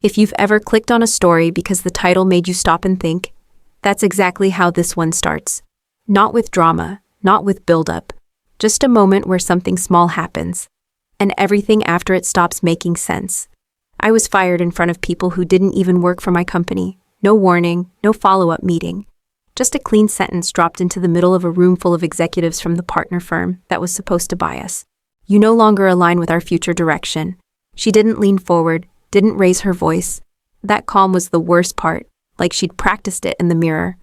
If you've ever clicked on a story because the title made you stop and think, that's exactly how this one starts. Not with drama, not with build-up, just a moment where something small happens, and everything after it stops making sense. I was fired in front of people who didn't even work for my company. No warning, no follow-up meeting. Just a clean sentence dropped into the middle of a room full of executives from the partner firm that was supposed to buy us. You no longer align with our future direction. She didn't lean forward, didn't raise her voice. That calm was the worst part, like she'd practiced it in the mirror.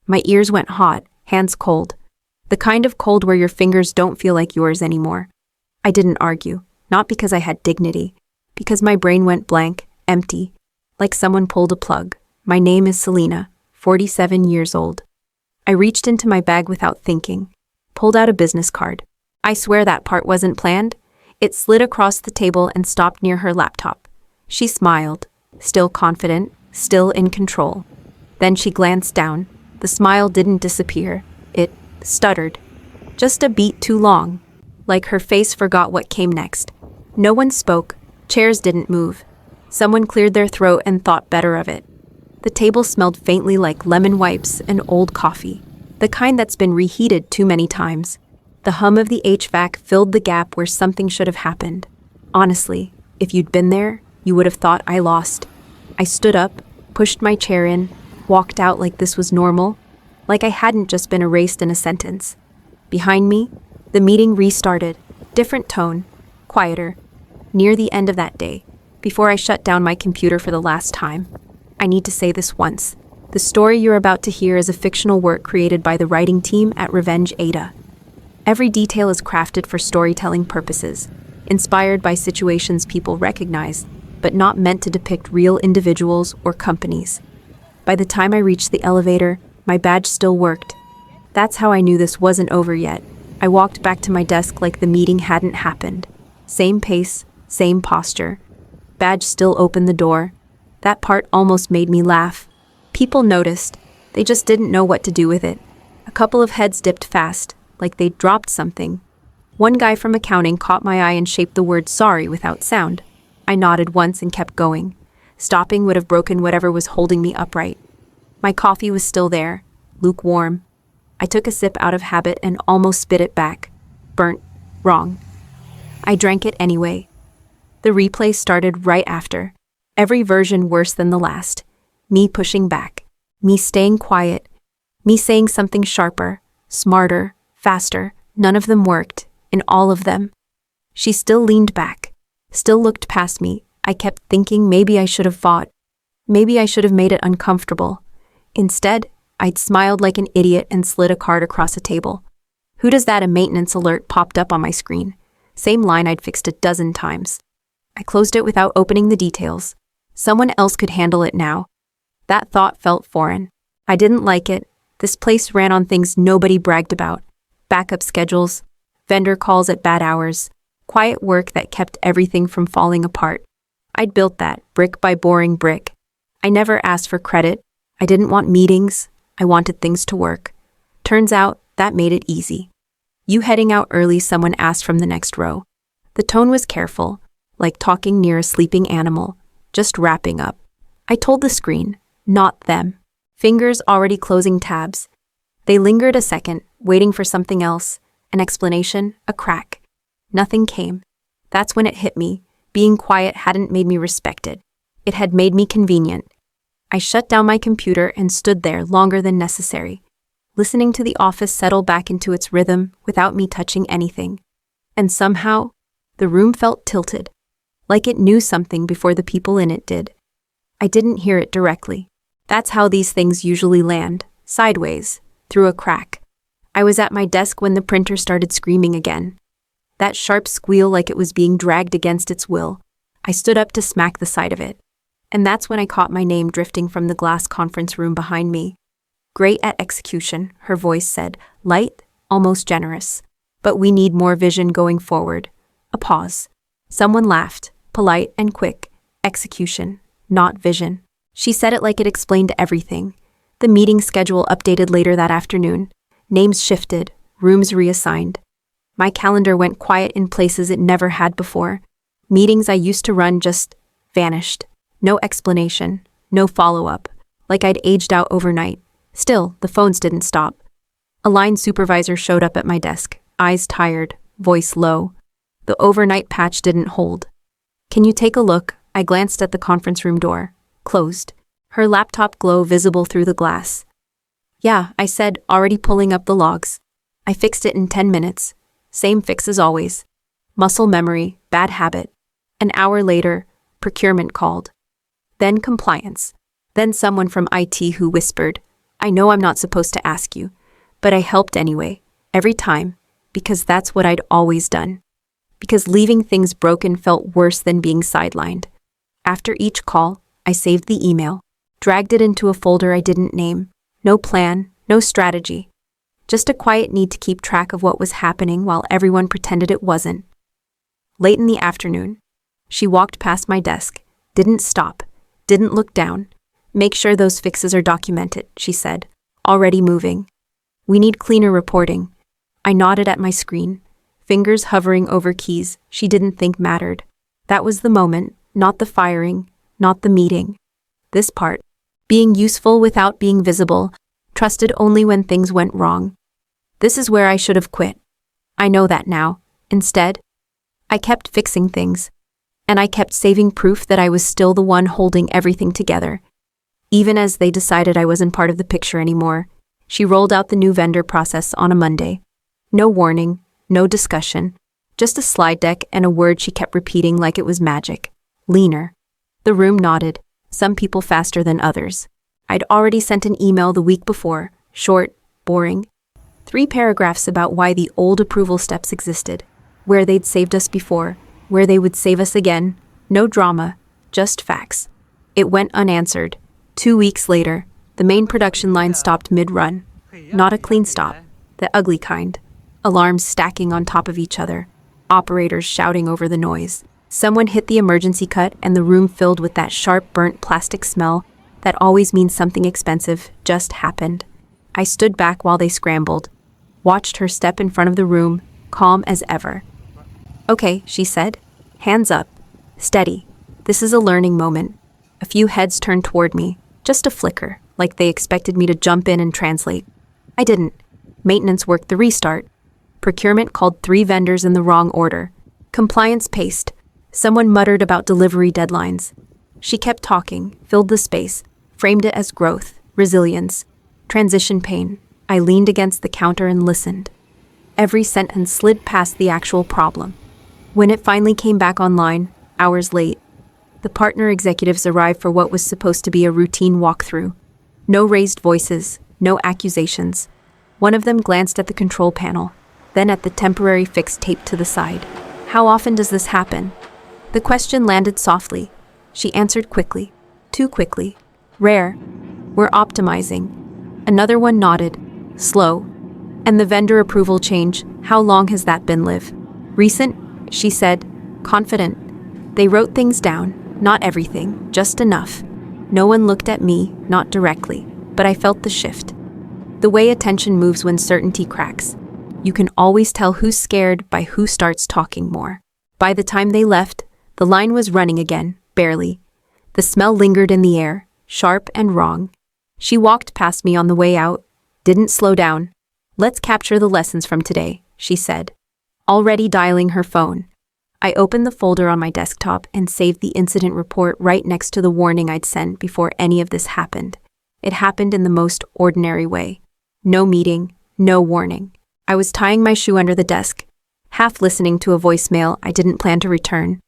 My ears went hot, hands cold. The kind of cold where your fingers don't feel like yours anymore. I didn't argue, not because I had dignity, because my brain went blank, empty, like someone pulled a plug. My name is Selena, 47 years old. I reached into my bag without thinking, pulled out a business card. I swear that part wasn't planned. It slid across the table and stopped near her laptop. She smiled, still confident, still in control. Then she glanced down. The smile didn't disappear. It stuttered. Just a beat too long. Like her face forgot what came next. No one spoke. Chairs didn't move. Someone cleared their throat and thought better of it. The table smelled faintly like lemon wipes and old coffee, the kind that's been reheated too many times. The hum of the HVAC filled the gap where something should have happened. Honestly, if you'd been there, you would have thought I lost. I stood up, pushed my chair in, walked out like this was normal, like I hadn't just been erased in a sentence. Behind me, the meeting restarted, different tone, quieter. Near the end of that day, before I shut down my computer for the last time, I need to say this once. The story you're about to hear is a fictional work created by the writing team at RevengeAITA. Every detail is crafted for storytelling purposes, inspired by situations people recognize, but not meant to depict real individuals or companies. By the time I reached the elevator, my badge still worked. That's how I knew this wasn't over yet. I walked back to my desk like the meeting hadn't happened. Same pace, same posture. Badge still opened the door. That part almost made me laugh. People noticed. They just didn't know what to do with it. A couple of heads dipped fast, like they'd dropped something. One guy from accounting caught my eye and shaped the word sorry without sound. I nodded once and kept going. Stopping would have broken whatever was holding me upright. My coffee was still there, lukewarm. I took a sip out of habit and almost spit it back. Burnt. Wrong. I drank it anyway. The replay started right after. Every version worse than the last. Me pushing back. Me staying quiet. Me saying something sharper, smarter, faster. None of them worked. In all of them. She still leaned back. Still looked past me. I kept thinking maybe I should have fought. Maybe I should have made it uncomfortable. Instead, I'd smiled like an idiot and slid a card across a table. Who does that? A maintenance alert popped up on my screen. Same line I'd fixed a dozen times. I closed it without opening the details. Someone else could handle it now. That thought felt foreign. I didn't like it. This place ran on things nobody bragged about. Backup schedules, vendor calls at bad hours, quiet work that kept everything from falling apart. I'd built that, brick by boring brick. I never asked for credit. I didn't want meetings. I wanted things to work. Turns out, that made it easy. "You heading out early?" someone asked from the next row. The tone was careful, like talking near a sleeping animal, just wrapping up. I told the screen, not them. Fingers already closing tabs. They lingered a second, waiting for something else, an explanation, a crack. Nothing came. That's when it hit me. Being quiet hadn't made me respected. It had made me convenient. I shut down my computer and stood there longer than necessary, listening to the office settle back into its rhythm without me touching anything. And somehow, the room felt tilted, like it knew something before the people in it did. I didn't hear it directly. That's how these things usually land, sideways, through a crack. I was at my desk when the printer started screaming again. That sharp squeal like it was being dragged against its will. I stood up to smack the side of it. And that's when I caught my name drifting from the glass conference room behind me. "Great at execution," her voice said, light, almost generous. "But we need more vision going forward." A pause. Someone laughed, polite and quick. "Execution, not vision." She said it like it explained everything. The meeting schedule updated later that afternoon. Names shifted, rooms reassigned. My calendar went quiet in places it never had before. Meetings I used to run just vanished. No explanation, no follow-up, like I'd aged out overnight. Still, the phones didn't stop. A line supervisor showed up at my desk, eyes tired, voice low. The overnight patch didn't hold. "Can you take a look?" I glanced at the conference room door. Closed. Her laptop glow visible through the glass. "Yeah," I said, already pulling up the logs. "I fixed it in 10 minutes. Same fix as always. Muscle memory, bad habit." An hour later, procurement called. Then compliance. Then someone from IT who whispered, "I know I'm not supposed to ask you, but I helped anyway, every time, because that's what I'd always done. Because leaving things broken felt worse than being sidelined." After each call, I saved the email, dragged it into a folder I didn't name. No plan, no strategy. Just a quiet need to keep track of what was happening while everyone pretended it wasn't. Late in the afternoon, she walked past my desk, didn't stop, didn't look down. "Make sure those fixes are documented," she said, already moving. "We need cleaner reporting." I nodded at my screen, fingers hovering over keys she didn't think mattered. That was the moment, not the firing, not the meeting. This part, being useful without being visible, trusted only when things went wrong. This is where I should have quit. I know that now. Instead, I kept fixing things, and I kept saving proof that I was still the one holding everything together. Even as they decided I wasn't part of the picture anymore, she rolled out the new vendor process on a Monday. No warning, no discussion, just a slide deck and a word she kept repeating like it was magic. Leaner. The room nodded, some people faster than others. I'd already sent an email the week before, short, boring. 3 paragraphs about why the old approval steps existed, where they'd saved us before, where they would save us again. No drama, just facts. It went unanswered. 2 weeks later, the main production line stopped mid-run. Not a clean stop, the ugly kind. Alarms stacking on top of each other, operators shouting over the noise. Someone hit the emergency cut and the room filled with that sharp burnt plastic smell that always means something expensive just happened. I stood back while they scrambled, watched her step in front of the room, calm as ever. "Okay," she said. "Hands up. Steady. This is a learning moment." A few heads turned toward me, just a flicker, like they expected me to jump in and translate. I didn't. Maintenance worked the restart. Procurement called 3 vendors in the wrong order. Compliance paced. Someone muttered about delivery deadlines. She kept talking, filled the space, framed it as growth, resilience, transition pain. I leaned against the counter and listened. Every sentence slid past the actual problem. When it finally came back online, hours late, the partner executives arrived for what was supposed to be a routine walkthrough. No raised voices, no accusations. One of them glanced at the control panel, then at the temporary fix taped to the side. "How often does this happen?" The question landed softly. She answered quickly. Too quickly. "Rare. We're optimizing." Another one nodded. "Slow. And the vendor approval change, how long has that been, Liv?" "Recent," she said, confident. They wrote things down, not everything, just enough. No one looked at me, not directly, but I felt the shift. The way attention moves when certainty cracks. You can always tell who's scared by who starts talking more. By the time they left, the line was running again, barely. The smell lingered in the air, sharp and wrong. She walked past me on the way out, didn't slow down. "Let's capture the lessons from today," she said, already dialing her phone. I opened the folder on my desktop and saved the incident report right next to the warning I'd sent before any of this happened. It happened in the most ordinary way. No meeting, no warning. I was tying my shoe under the desk, half listening to a voicemail I didn't plan to return,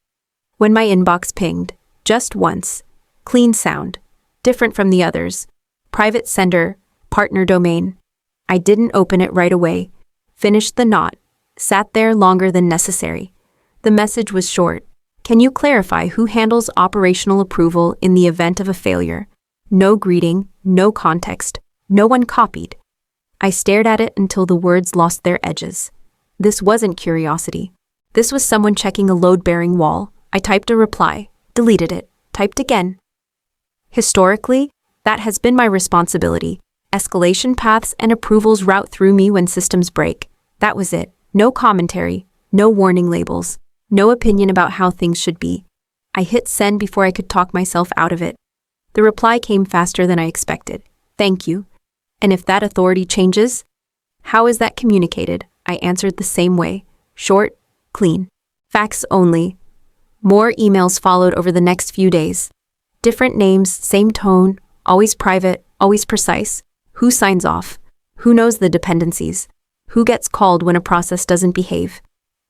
when my inbox pinged, just once. Clean sound, different from the others. Private sender, partner domain. I didn't open it right away, finished the knot, sat there longer than necessary. The message was short. "Can you clarify who handles operational approval in the event of a failure?" No greeting, no context, no one copied. I stared at it until the words lost their edges. This wasn't curiosity. This was someone checking a load-bearing wall. I typed a reply, deleted it, typed again. Historically, that has been my responsibility. Escalation paths and approvals route through me when systems break. That was it. No commentary, no warning labels, no opinion about how things should be. I hit send before I could talk myself out of it. The reply came faster than I expected. Thank you. And if that authority changes? How is that communicated? I answered the same way. Short, clean. Facts only. More emails followed over the next few days. Different names, same tone, always private, always precise. Who signs off? Who knows the dependencies? Who gets called when a process doesn't behave?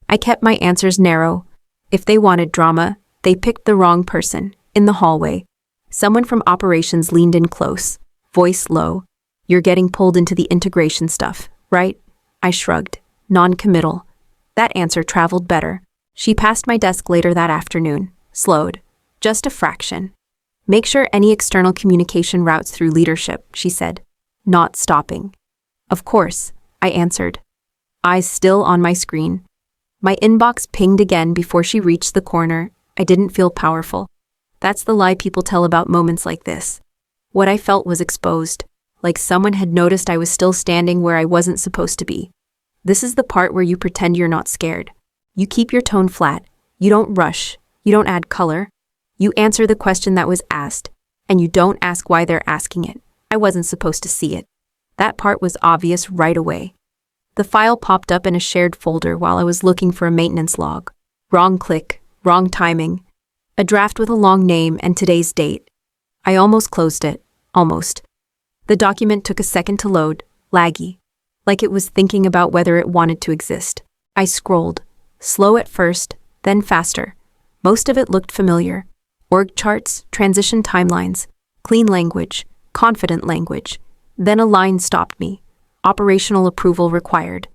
I kept my answers narrow. If they wanted drama, they picked the wrong person. In the hallway, someone from operations leaned in close, voice low. You're getting pulled into the integration stuff, right? I shrugged, non-committal. That answer traveled better. She passed my desk later that afternoon, slowed. Just a fraction. Make sure any external communication routes through leadership, she said, not stopping. Of course, I answered, eyes still on my screen. My inbox pinged again before she reached the corner. I didn't feel powerful. That's the lie people tell about moments like this. What I felt was exposed, like someone had noticed I was still standing where I wasn't supposed to be. This is the part where you pretend you're not scared. You keep your tone flat. You don't rush. You don't add color. You answer the question that was asked, and you don't ask why they're asking it. I wasn't supposed to see it. That part was obvious right away. The file popped up in a shared folder while I was looking for a maintenance log. Wrong click, wrong timing. A draft with a long name and today's date. I almost closed it. Almost. The document took a second to load, laggy, like it was thinking about whether it wanted to exist. I scrolled, slow at first, then faster. Most of it looked familiar. Org charts, transition timelines, clean language, confident language. Then a line stopped me. Operational approval required.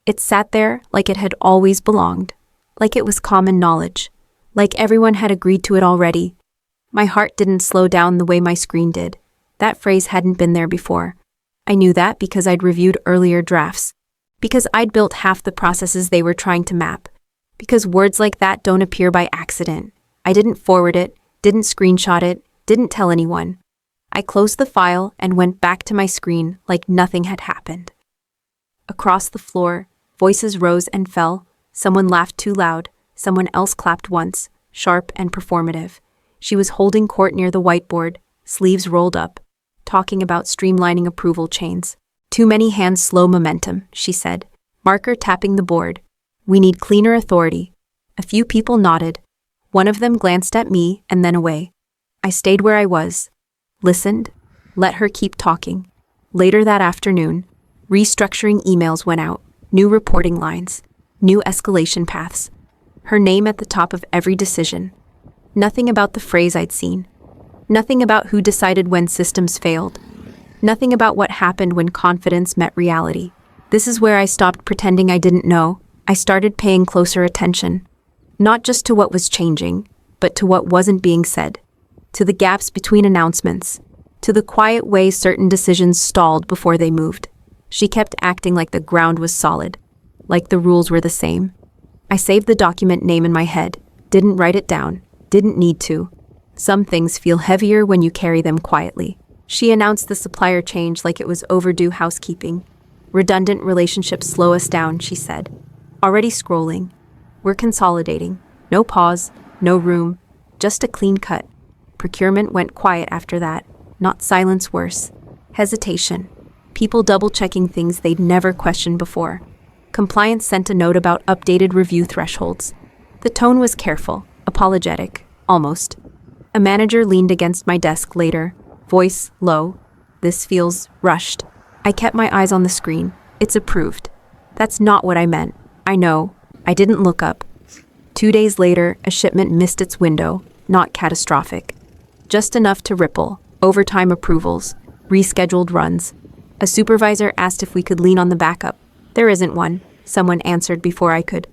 It sat there like it had always belonged, like it was common knowledge, like everyone had agreed to it already. My heart didn't slow down the way my screen did. That phrase hadn't been there before. I knew that because I'd reviewed earlier drafts, because I'd built half the processes they were trying to map, because words like that don't appear by accident. I didn't forward it, didn't screenshot it, didn't tell anyone. I closed the file and went back to my screen like nothing had happened. Across the floor, voices rose and fell. Someone laughed too loud. Someone else clapped once, sharp and performative. She was holding court near the whiteboard, sleeves rolled up, talking about streamlining approval chains. Too many hands, slow momentum, she said. Marker tapping the board. We need cleaner authority. A few people nodded. One of them glanced at me and then away. I stayed where I was. Listened, let her keep talking. Later that afternoon, restructuring emails went out, new reporting lines, new escalation paths. Her name at the top of every decision. Nothing about the phrase I'd seen. Nothing about who decided when systems failed. Nothing about what happened when confidence met reality. This is where I stopped pretending I didn't know. I started paying closer attention. Not just to what was changing, but to what wasn't being said. To the gaps between announcements, to the quiet way certain decisions stalled before they moved. She kept acting like the ground was solid, like the rules were the same. I saved the document name in my head, didn't write it down, didn't need to. Some things feel heavier when you carry them quietly. She announced the supplier change like it was overdue housekeeping. Redundant relationships slow us down, she said. Already scrolling. We're consolidating. No pause, no room, just a clean cut. Procurement went quiet after that, not silence worse. Hesitation. People double-checking things they'd never questioned before. Compliance sent a note about updated review thresholds. The tone was careful, apologetic, almost. A manager leaned against my desk later, voice low. This feels rushed. I kept my eyes on the screen. It's approved. That's not what I meant. I know. I didn't look up. 2 days later, a shipment missed its window, not catastrophic. Just enough to ripple, overtime approvals, rescheduled runs. A supervisor asked if we could lean on the backup. There isn't one, someone answered before I could.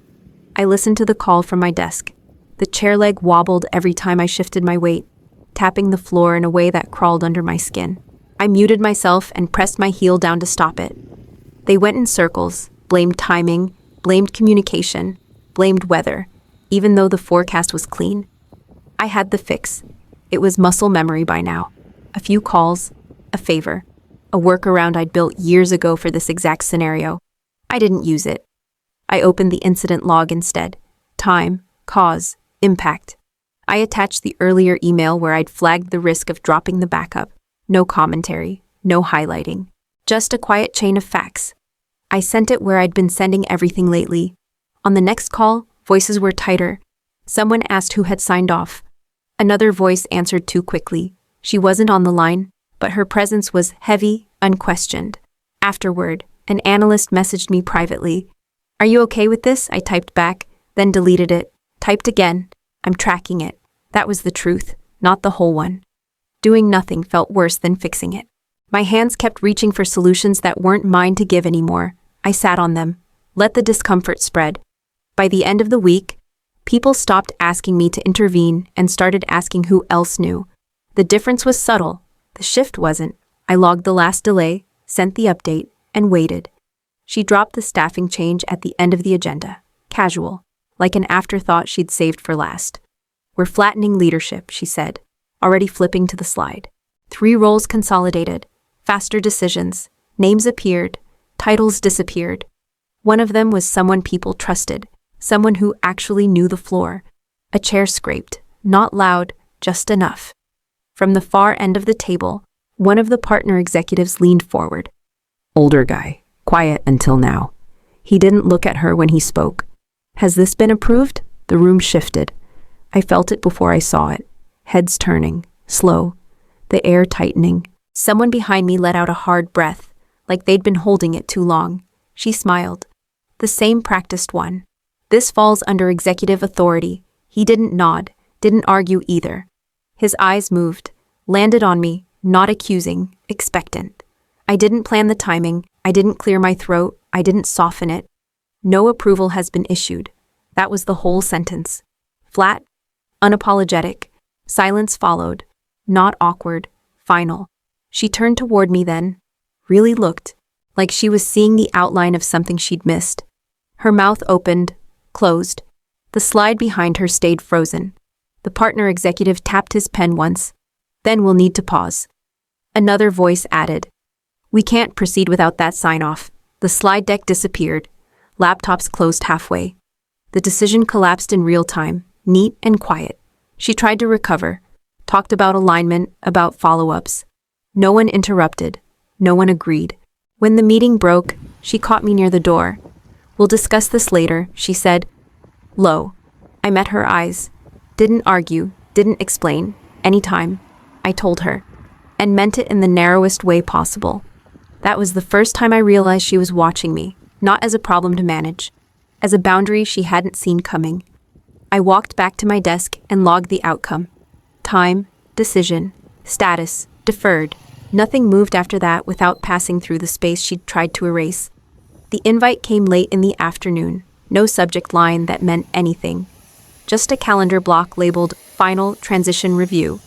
I listened to the call from my desk. The chair leg wobbled every time I shifted my weight, tapping the floor in a way that crawled under my skin. I muted myself and pressed my heel down to stop it. They went in circles, blamed timing, blamed communication, blamed weather, even though the forecast was clean. I had the fix. It was muscle memory by now. A few calls, a favor, a workaround I'd built years ago for this exact scenario. I didn't use it. I opened the incident log instead. Time, cause, impact. I attached the earlier email where I'd flagged the risk of dropping the backup. No commentary, no highlighting. Just a quiet chain of facts. I sent it where I'd been sending everything lately. On the next call, voices were tighter. Someone asked who had signed off. Another voice answered too quickly. She wasn't on the line, but her presence was heavy, unquestioned. Afterward, an analyst messaged me privately. "Are you okay with this?" I typed back, then deleted it. Typed again. "I'm tracking it." That was the truth, not the whole one. Doing nothing felt worse than fixing it. My hands kept reaching for solutions that weren't mine to give anymore. I sat on them, let the discomfort spread. By the end of the week, people stopped asking me to intervene and started asking who else knew. The difference was subtle. The shift wasn't. I logged the last delay, sent the update, and waited. She dropped the staffing change at the end of the agenda. Casual, like an afterthought she'd saved for last. "We're flattening leadership," she said, already flipping to the slide. 3 roles consolidated, faster decisions, names appeared, titles disappeared. One of them was someone people trusted, someone who actually knew the floor. A chair scraped, not loud, just enough. From the far end of the table, one of the partner executives leaned forward. Older guy, quiet until now. He didn't look at her when he spoke. "Has this been approved?" The room shifted. I felt it before I saw it. Heads turning, slow, the air tightening. Someone behind me let out a hard breath, like they'd been holding it too long. She smiled. The same practiced one. "This falls under executive authority." He didn't nod, didn't argue either. His eyes moved, landed on me, not accusing, expectant. I didn't plan the timing, I didn't clear my throat, I didn't soften it. "No approval has been issued." That was the whole sentence. Flat, unapologetic. Silence followed. Not awkward, final. She turned toward me then, really looked, like she was seeing the outline of something she'd missed. Her mouth opened, closed. The slide behind her stayed frozen. The partner executive tapped his pen once. "Then we'll need to pause." Another voice added, "We can't proceed without that sign-off." The slide deck disappeared. Laptops closed halfway. The decision collapsed in real time, neat and quiet. She tried to recover, talked about alignment, about follow-ups. No one interrupted. No one agreed. When the meeting broke, she caught me near the door. "We'll discuss this later," she said. Low. I met her eyes. Didn't argue, didn't explain. Anytime. I told her. And meant it in the narrowest way possible. That was the first time I realized she was watching me, not as a problem to manage, as a boundary she hadn't seen coming. I walked back to my desk and logged the outcome. Time, decision, status, deferred. Nothing moved after that without passing through the space she'd tried to erase. The invite came late in the afternoon, no subject line that meant anything. Just a calendar block labeled Final Transition Review.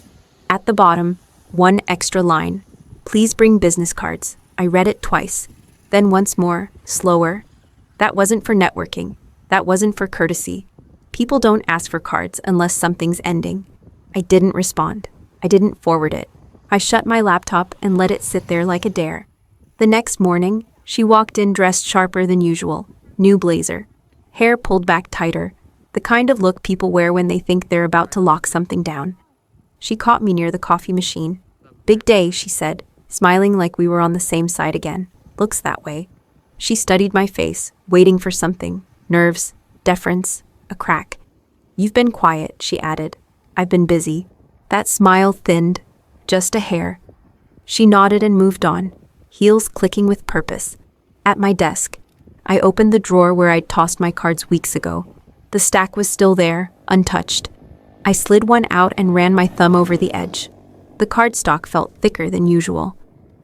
At the bottom, one extra line. "Please bring business cards." I read it twice, then once more, slower. That wasn't for networking. That wasn't for courtesy. People don't ask for cards unless something's ending. I didn't respond. I didn't forward it. I shut my laptop and let it sit there like a dare. The next morning, she walked in dressed sharper than usual. New blazer. Hair pulled back tighter. The kind of look people wear when they think they're about to lock something down. She caught me near the coffee machine. "Big day," she said, smiling like we were on the same side again. "Looks that way." She studied my face, waiting for something. Nerves, deference, a crack. "You've been quiet," she added. "I've been busy." That smile thinned, just a hair. She nodded and moved on, heels clicking with purpose. At my desk, I opened the drawer where I'd tossed my cards weeks ago. The stack was still there, untouched. I slid one out and ran my thumb over the edge. The cardstock felt thicker than usual.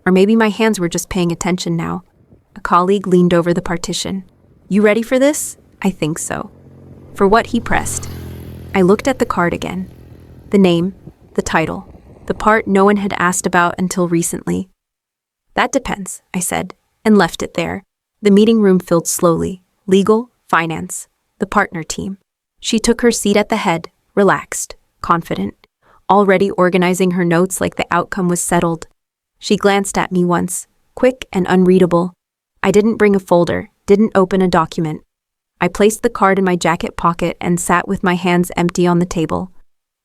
Or maybe my hands were just paying attention now. A colleague leaned over the partition. "You ready for this?" "I think so." For what he pressed. I looked at the card again. The name, the title, the part no one had asked about until recently. "That depends," I said, and left it there. The meeting room filled slowly. Legal, finance, the partner team. She took her seat at the head, relaxed, confident, already organizing her notes like the outcome was settled. She glanced at me once, quick and unreadable. I didn't bring a folder, didn't open a document. I placed the card in my jacket pocket and sat with my hands empty on the table.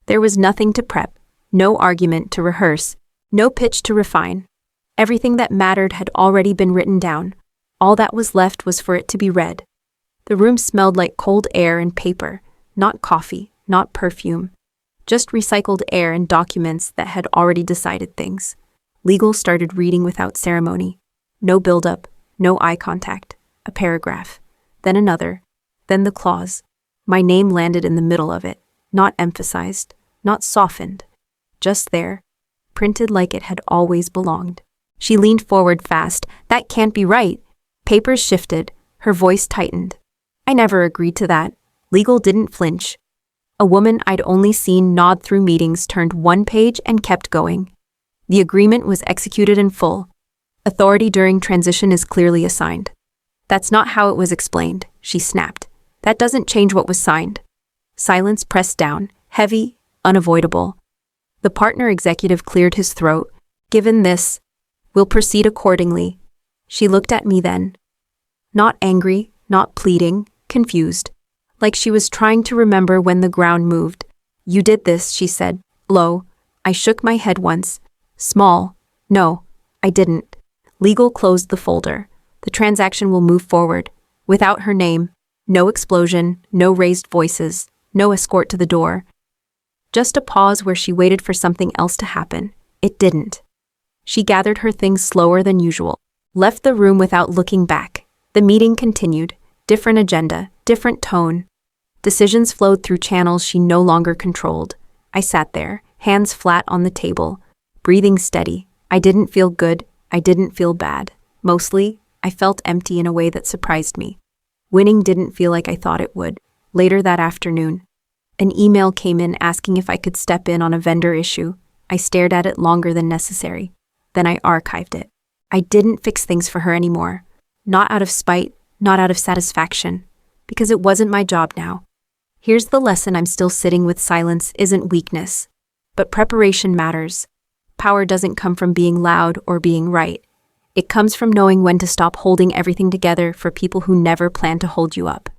There was nothing to prep, no argument to rehearse, no pitch to refine. Everything that mattered had already been written down. All that was left was for it to be read. The room smelled like cold air and paper, not coffee, not perfume. Just recycled air and documents that had already decided things. Legal started reading without ceremony. No build-up, no eye contact. A paragraph. Then another. Then the clause. My name landed in the middle of it. Not emphasized. Not softened. Just there. Printed like it had always belonged. She leaned forward fast. That can't be right. Papers shifted. Her voice tightened. I never agreed to that. Legal didn't flinch. A woman I'd only seen nod through meetings turned one page and kept going. The agreement was executed in full. Authority during transition is clearly assigned. That's not how it was explained, she snapped. That doesn't change what was signed. Silence pressed down, heavy, unavoidable. The partner executive cleared his throat. Given this, we'll proceed accordingly. She looked at me then. Not angry, not pleading, confused. Like she was trying to remember when the ground moved. You did this, she said, low. I shook my head once. Small. No, I didn't. Legal closed the folder. The transaction will move forward. Without her name. No explosion, no raised voices, no escort to the door. Just a pause where she waited for something else to happen. It didn't. She gathered her things slower than usual. Left the room without looking back. The meeting continued. Different agenda, different tone. Decisions flowed through channels she no longer controlled. I sat there, hands flat on the table, breathing steady. I didn't feel good. I didn't feel bad. Mostly, I felt empty in a way that surprised me. Winning didn't feel like I thought it would. Later that afternoon, an email came in asking if I could step in on a vendor issue. I stared at it longer than necessary. Then I archived it. I didn't fix things for her anymore. Not out of spite, not out of satisfaction. Because it wasn't my job now. Here's the lesson I'm still sitting with. Silence isn't weakness. But preparation matters. Power doesn't come from being loud or being right. It comes from knowing when to stop holding everything together for people who never plan to hold you up.